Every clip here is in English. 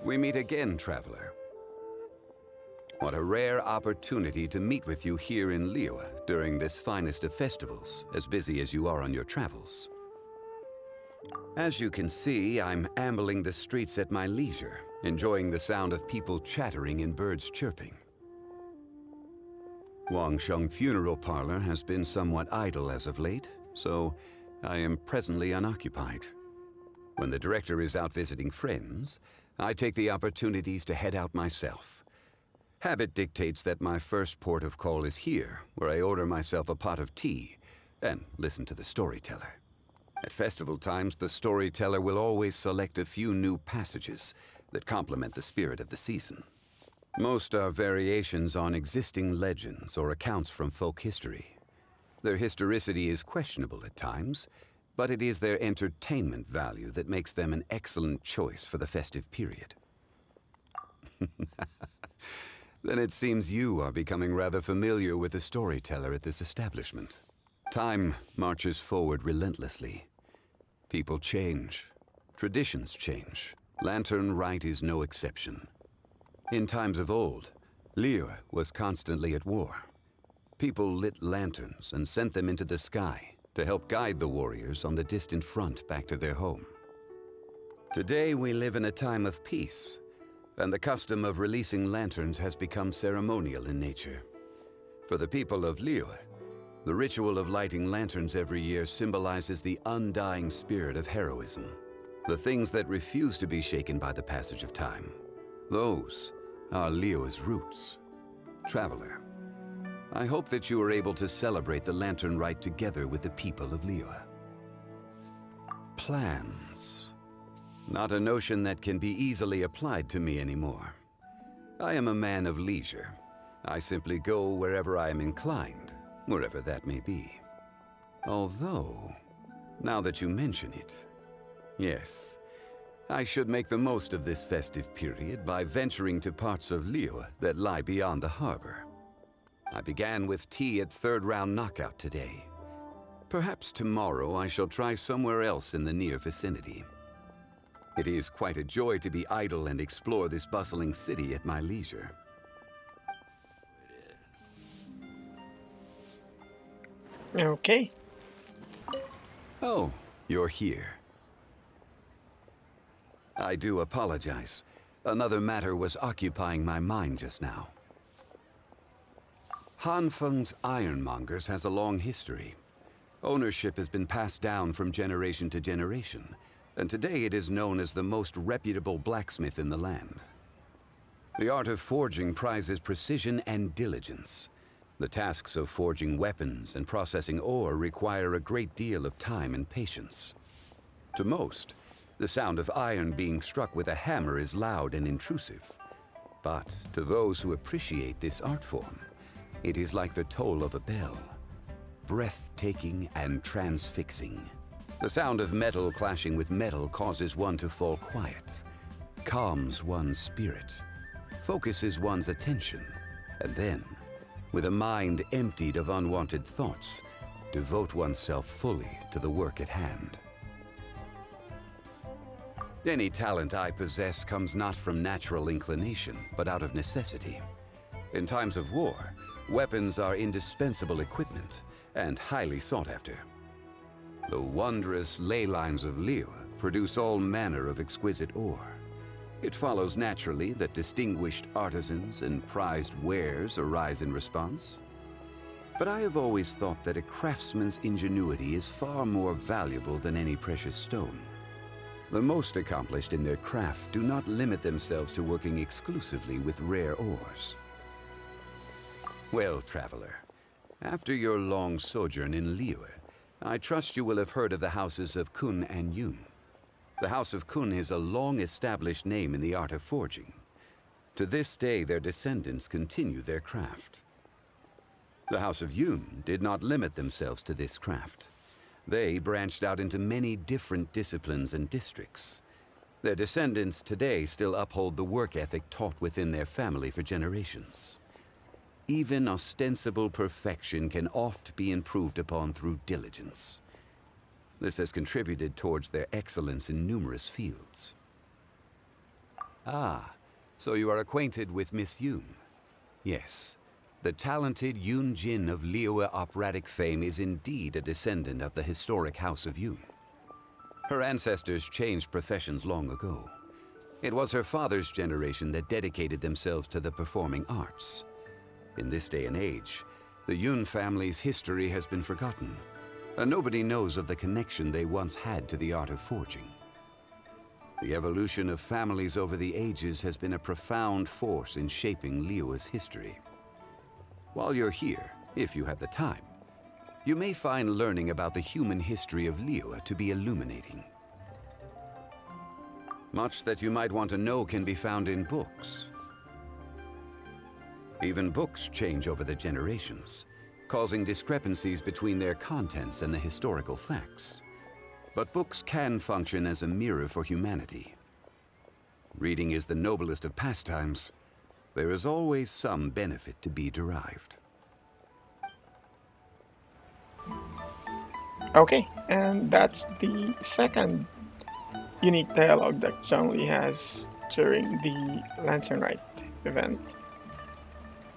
We meet again, traveler. What a rare opportunity to meet with you here in Liyue during this finest of festivals, as busy as you are on your travels. As you can see, I'm ambling the streets at my leisure, enjoying the sound of people chattering and birds chirping. Wangsheng Funeral Parlor has been somewhat idle as of late, so I am presently unoccupied. When the director is out visiting friends, I take the opportunities to head out myself. Habit dictates that my first port of call is here, where I order myself a pot of tea and listen to the storyteller. At festival times, the storyteller will always select a few new passages that complement the spirit of the season. Most are variations on existing legends or accounts from folk history. Their historicity is questionable at times, but it is their entertainment value that makes them an excellent choice for the festive period. Then it seems you are becoming rather familiar with the storyteller at this establishment. Time marches forward relentlessly. People change. Traditions change. Lantern Rite is no exception. In times of old, Liyue was constantly at war. People lit lanterns and sent them into the sky to help guide the warriors on the distant front back to their home. Today we live in a time of peace, and the custom of releasing lanterns has become ceremonial in nature. For the people of Liyue, the ritual of lighting lanterns every year symbolizes the undying spirit of heroism. The things that refuse to be shaken by the passage of time. Those are Liyue's roots. Traveler, I hope that you are able to celebrate the Lantern Rite together with the people of Liyue. Plans. Not a notion that can be easily applied to me anymore. I am a man of leisure. I simply go wherever I am inclined, wherever that may be. Although, now that you mention it, yes, I should make the most of this festive period by venturing to parts of Liyue that lie beyond the harbor. I began with tea at third round knockout today. Perhaps tomorrow I shall try somewhere else in the near vicinity. It is quite a joy to be idle and explore this bustling city at my leisure. Okay. Oh, you're here. I do apologize. Another matter was occupying my mind just now. Hanfeng's Ironmongers has a long history. Ownership has been passed down from generation to generation, and today it is known as the most reputable blacksmith in the land. The art of forging prizes precision and diligence. The tasks of forging weapons and processing ore require a great deal of time and patience. To most, the sound of iron being struck with a hammer is loud and intrusive. But to those who appreciate this art form, it is like the toll of a bell, breathtaking and transfixing. The sound of metal clashing with metal causes one to fall quiet, calms one's spirit, focuses one's attention, and then, with a mind emptied of unwanted thoughts, devote oneself fully to the work at hand. Any talent I possess comes not from natural inclination, but out of necessity. In times of war, weapons are indispensable equipment and highly sought after. The wondrous ley lines of Liyue produce all manner of exquisite ore. It follows naturally that distinguished artisans and prized wares arise in response. But I have always thought that a craftsman's ingenuity is far more valuable than any precious stone. The most accomplished in their craft do not limit themselves to working exclusively with rare ores. Well, traveler, after your long sojourn in Liyue, I trust you will have heard of the houses of Kun and Yun. The House of Kun is a long-established name in the art of forging. To this day, their descendants continue their craft. The House of Yun did not limit themselves to this craft. They branched out into many different disciplines and districts. Their descendants today still uphold the work ethic taught within their family for generations. Even ostensible perfection can oft be improved upon through diligence. This has contributed towards their excellence in numerous fields. Ah, so you are acquainted with Miss Yoon. Yes, the talented Yoon Jin of Liyue operatic fame is indeed a descendant of the historic House of Yoon. Her ancestors changed professions long ago. It was her father's generation that dedicated themselves to the performing arts. In this day and age, the Yoon family's history has been forgotten, and nobody knows of the connection they once had to the art of forging. The evolution of families over the ages has been a profound force in shaping Liyue's history. While you're here, if you have the time, you may find learning about the human history of Liyue to be illuminating. Much that you might want to know can be found in books. Even books change over the generations, causing discrepancies between their contents and the historical facts. But books can function as a mirror for humanity. Reading is the noblest of pastimes. There is always some benefit to be derived. Okay, and that's the second unique dialogue that Zhongli has during the Lantern Rite event.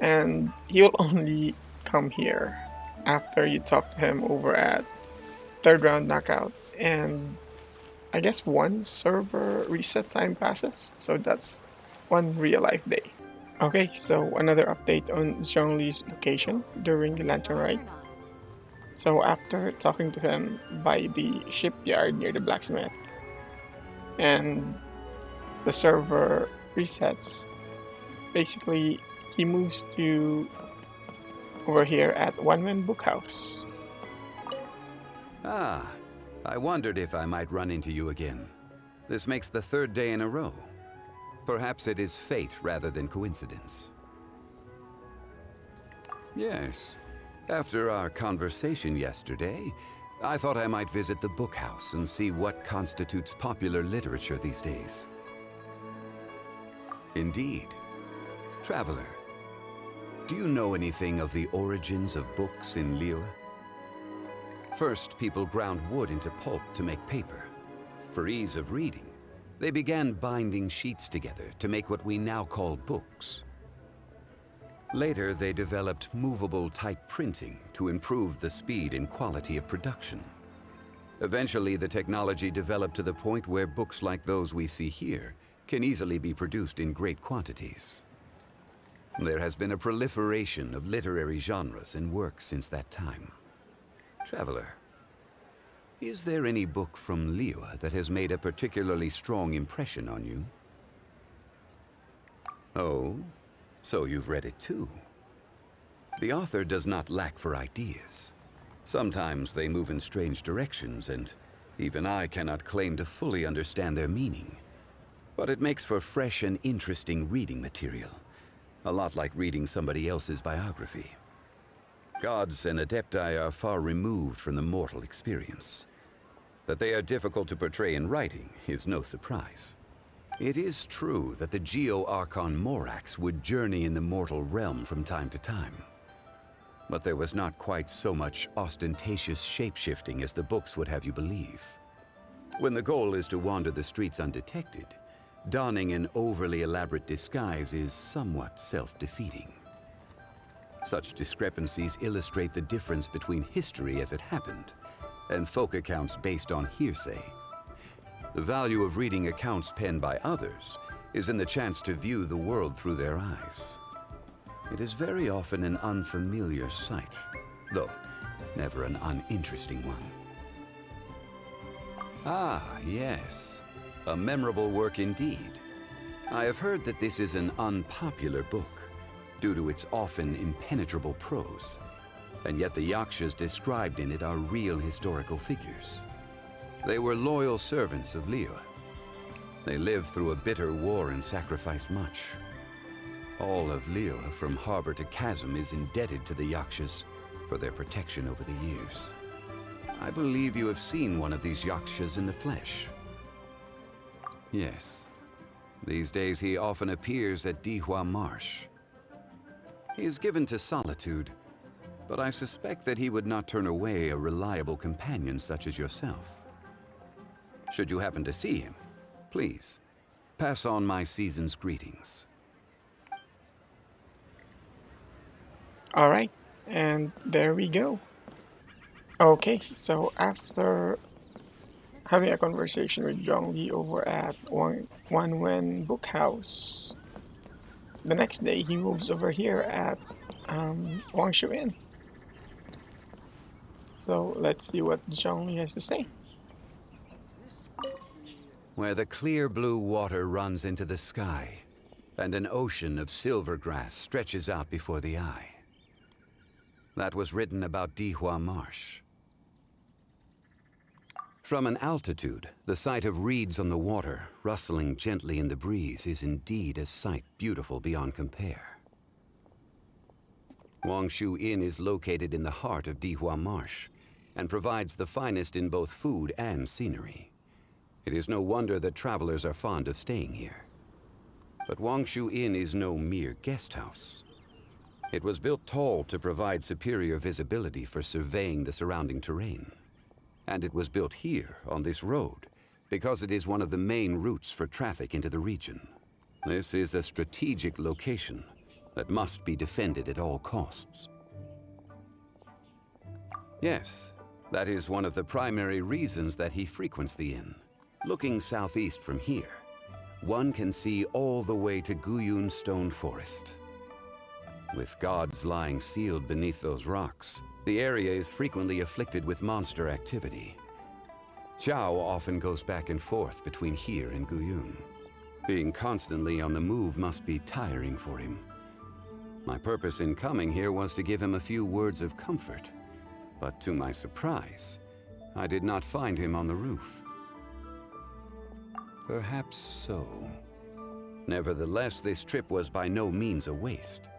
And he'll only come here after you talk to him over at third round knockout, and I guess one server reset time passes, so that's one real life day. Okay, so another update on Zhongli's location during the Lantern Rite. So after talking to him by the shipyard near the blacksmith, and the server resets, basically he moves to over here at One Man Bookhouse. Ah, I wondered if I might run into you again. This makes the third day in a row. Perhaps it is fate rather than coincidence. Yes. After our conversation yesterday, I thought I might visit the bookhouse and see what constitutes popular literature these days. Indeed. Traveler, do you know anything of the origins of books in Liyue? First, people ground wood into pulp to make paper. For ease of reading, they began binding sheets together to make what we now call books. Later, they developed movable type printing to improve the speed and quality of production. Eventually, the technology developed to the point where books like those we see here can easily be produced in great quantities. There has been a proliferation of literary genres and works since that time. Traveler, is there any book from Liyue that has made a particularly strong impression on you? Oh, so you've read it too. The author does not lack for ideas. Sometimes they move in strange directions, and even I cannot claim to fully understand their meaning. But it makes for fresh and interesting reading material, a lot like reading somebody else's biography. Gods and adepti are far removed from the mortal experience. That they are difficult to portray in writing is no surprise. It is true that the Geo-Archon Morax would journey in the mortal realm from time to time. But there was not quite so much ostentatious shape-shifting as the books would have you believe. When the goal is to wander the streets undetected, donning an overly elaborate disguise is somewhat self-defeating. Such discrepancies illustrate the difference between history as it happened and folk accounts based on hearsay. The value of reading accounts penned by others is in the chance to view the world through their eyes. It is very often an unfamiliar sight, though never an uninteresting one. Ah, yes. A memorable work indeed. I have heard that this is an unpopular book, due to its often impenetrable prose, and yet the yakshas described in it are real historical figures. They were loyal servants of Liyue. They lived through a bitter war and sacrificed much. All of Liyue, from harbor to chasm, is indebted to the yakshas for their protection over the years. I believe you have seen one of these yakshas in the flesh. Yes. These days he often appears at Dihua Marsh. He is given to solitude, but I suspect that he would not turn away a reliable companion such as yourself. Should you happen to see him, please, Pass on my season's greetings. All right, and there we go. Okay, so after having a conversation with Zhongli over at Wan Wen Book House, the next day he moves over here at Wangshu Inn. So let's see what Zhongli has to say. Where the clear blue water runs into the sky, and an ocean of silver grass stretches out before the eye. That was written about Dihua Marsh. From an altitude, the sight of reeds on the water rustling gently in the breeze is indeed a sight beautiful beyond compare. Wangshu Inn is located in the heart of Dihua Marsh and provides the finest in both food and scenery. It is no wonder that travelers are fond of staying here. But Wangshu Inn is no mere guest house. It was built tall to provide superior visibility for surveying the surrounding terrain. And it was built here, on this road, because it is one of the main routes for traffic into the region. This is a strategic location that must be defended at all costs. Yes, that is one of the primary reasons that he frequents the inn. Looking southeast from here, one can see all the way to Guyun Stone Forest. With gods lying sealed beneath those rocks, the area is frequently afflicted with monster activity. Xiao often goes back and forth between here and Guyun. Being constantly on the move must be tiring for him. My purpose in coming here was to give him a few words of comfort, but to my surprise, I did not find him on the roof. Perhaps so. Nevertheless, this trip was by no means a waste.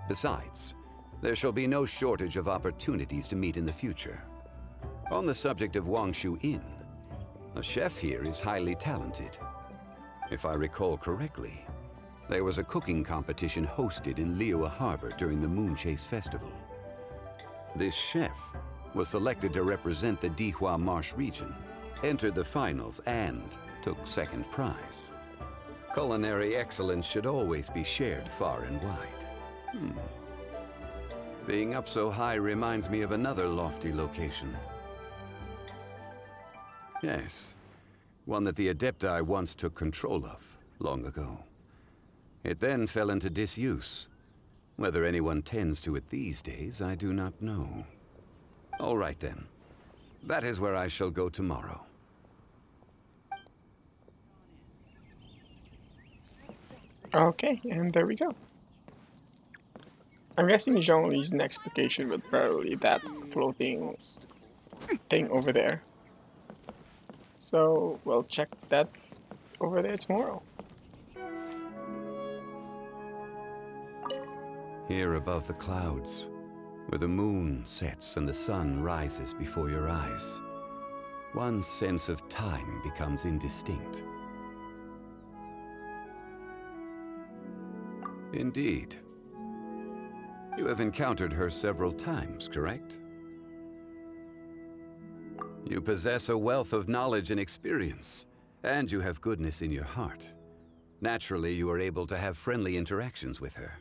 Besides, there shall be no shortage of opportunities to meet in the future. On the subject of Wangshu Inn, the chef here is highly talented. If I recall correctly, there was a cooking competition hosted in Liyue Harbor during the Moonchase Festival. This chef was selected to represent the Dihua Marsh region, entered the finals, and took second prize. Culinary excellence should always be shared far and wide. Being up so high reminds me of another lofty location. Yes, one that the Adepti once took control of, long ago. It then fell into disuse. Whether anyone tends to it these days, I do not know. All right then. That is where I shall go tomorrow. Okay, and there we go. I'm guessing Zhongli's next location would probably that floating thing over there. So we'll check that over there tomorrow. Here above the clouds, where the moon sets and the sun rises before your eyes, one's sense of time becomes indistinct. Indeed. You have encountered her several times, correct? You possess a wealth of knowledge and experience, and you have goodness in your heart. Naturally, you are able to have friendly interactions with her.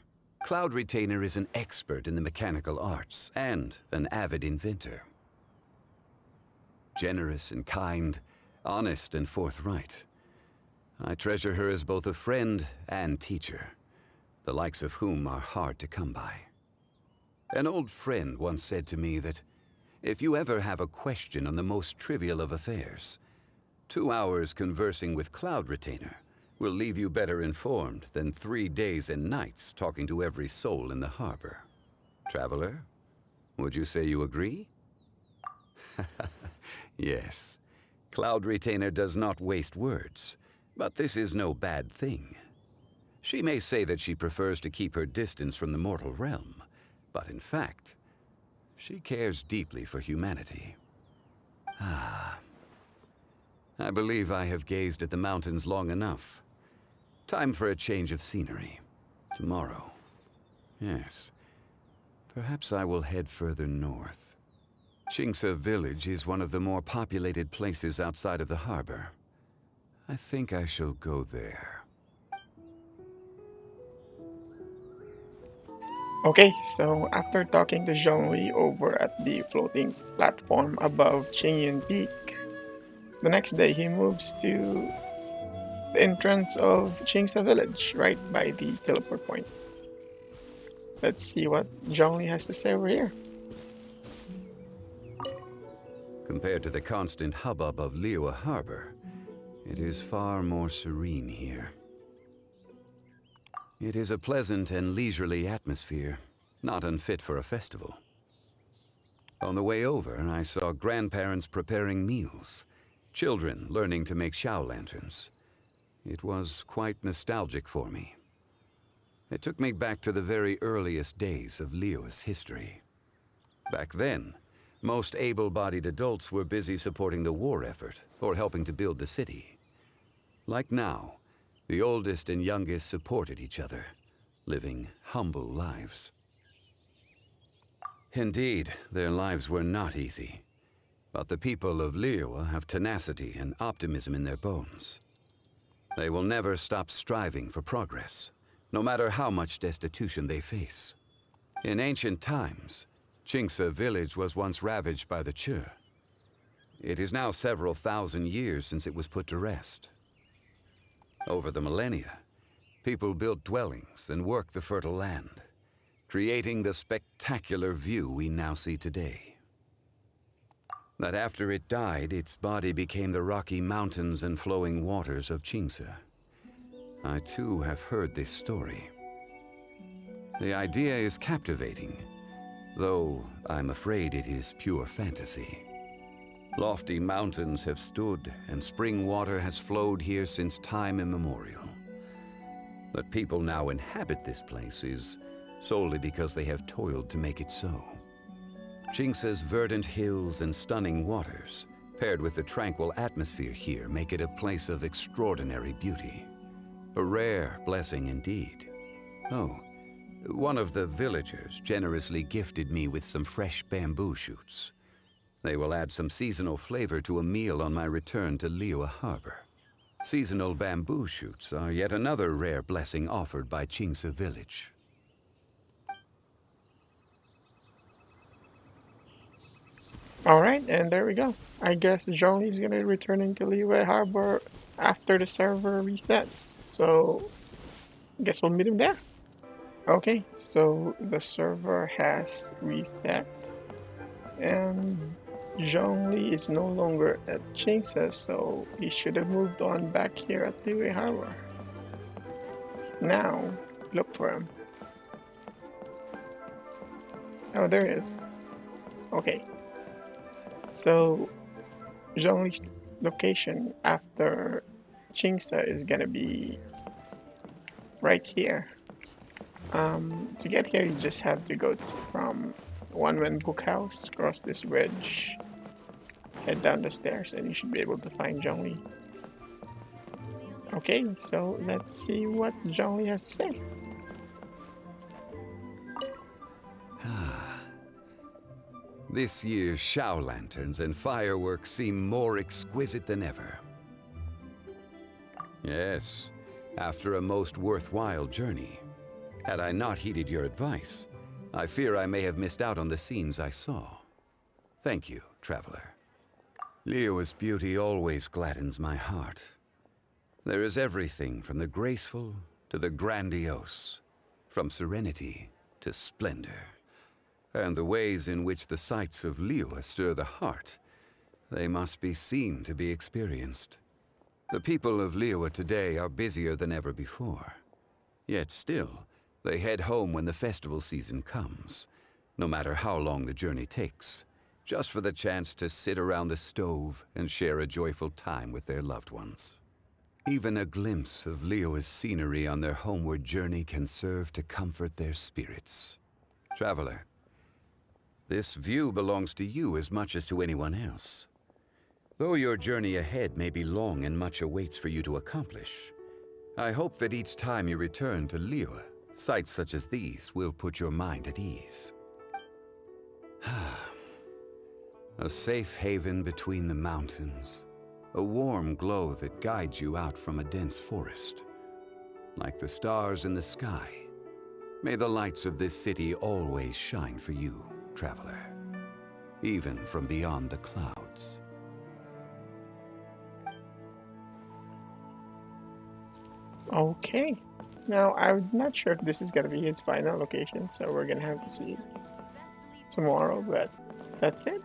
Cloud Retainer is an expert in the mechanical arts and an avid inventor. Generous and kind, honest and forthright. I treasure her as both a friend and teacher, the likes of whom are hard to come by. An old friend once said to me that if you ever have a question on the most trivial of affairs, 2 hours conversing with Cloud Retainer will leave you better informed than 3 days and nights talking to every soul in the harbor. Traveler, would you say you agree? Yes, Cloud Retainer does not waste words, but this is no bad thing. She may say that she prefers to keep her distance from the mortal realm, but in fact, she cares deeply for humanity. I believe I have gazed at the mountains long enough. Time for a change of scenery. Tomorrow. Yes. Perhaps I will head further north. Qingse village is one of the more populated places outside of the harbor. I think I shall go there. Okay, so after talking to Zhongli over at the floating platform above Qingyan Peak, the next day he moves to the entrance of Qingsa village, right by the teleport point. Let's see what Zhongli has to say over here. Compared to the constant hubbub of Liyue Harbor, it is far more serene here. It is a pleasant and leisurely atmosphere, not unfit for a festival. On the way over, I saw grandparents preparing meals, children learning to make Shao lanterns. It was quite nostalgic for me. It took me back to the very earliest days of Liyue's history. Back then, most able-bodied adults were busy supporting the war effort or helping to build the city. Like now, the oldest and youngest supported each other, living humble lives. Indeed, their lives were not easy, but the people of Liyue have tenacity and optimism in their bones. They will never stop striving for progress, no matter how much destitution they face. In ancient times, Qingsa village was once ravaged by the Che. It is now several thousand years since it was put to rest. Over the millennia, people built dwellings and worked the fertile land, creating the spectacular view we now see today. That after it died, its body became the rocky mountains and flowing waters of Qingsa. I too have heard this story. The idea is captivating, though I'm afraid it is pure fantasy. Lofty mountains have stood, and spring water has flowed here since time immemorial. That people now inhabit this place is solely because they have toiled to make it so. Qingsa's verdant hills and stunning waters, paired with the tranquil atmosphere here, make it a place of extraordinary beauty. A rare blessing indeed. Oh, one of the villagers generously gifted me with some fresh bamboo shoots. They will add some seasonal flavor to a meal on my return to Liyue Harbor. Seasonal bamboo shoots are yet another rare blessing offered by Qingsa village. Alright, and there we go. I guess Zhongli's gonna be returning to Liyue Harbor after the server resets, so I guess we'll meet him there. Okay, so the server has reset, and Zhongli is no longer at Qingsa, so he should have moved on back here at Liyue Harbor. Now, look for him. Oh, there he is. Okay. So, Zhongli's location after Qingsa is gonna be right here. To get here, you just have to go from One Man Book House, cross this bridge, head down the stairs, and you should be able to find Zhongli. Okay, so let's see what Zhongli has to say. This year's Shao lanterns and fireworks seem more exquisite than ever. Yes, after a most worthwhile journey. Had I not heeded your advice, I fear I may have missed out on the scenes I saw. Thank you, traveler. Liyue's beauty always gladdens my heart. There is everything from the graceful to the grandiose, from serenity to splendor. And the ways in which the sights of Liyue stir the heart, they must be seen to be experienced. The people of Liyue today are busier than ever before. Yet still, they head home when the festival season comes, no matter how long the journey takes, just for the chance to sit around the stove and share a joyful time with their loved ones. Even a glimpse of Liyue's scenery on their homeward journey can serve to comfort their spirits. Traveler, this view belongs to you as much as to anyone else. Though your journey ahead may be long and much awaits for you to accomplish, I hope that each time you return to Liyue, sights such as these will put your mind at ease. A safe haven between the mountains, a warm glow that guides you out from a dense forest. Like the stars in the sky, May the lights of this city always shine for you, traveler, even from beyond the clouds. Okay. Now, I'm not sure if this is gonna be his final location, so we're gonna have to see tomorrow, but that's it.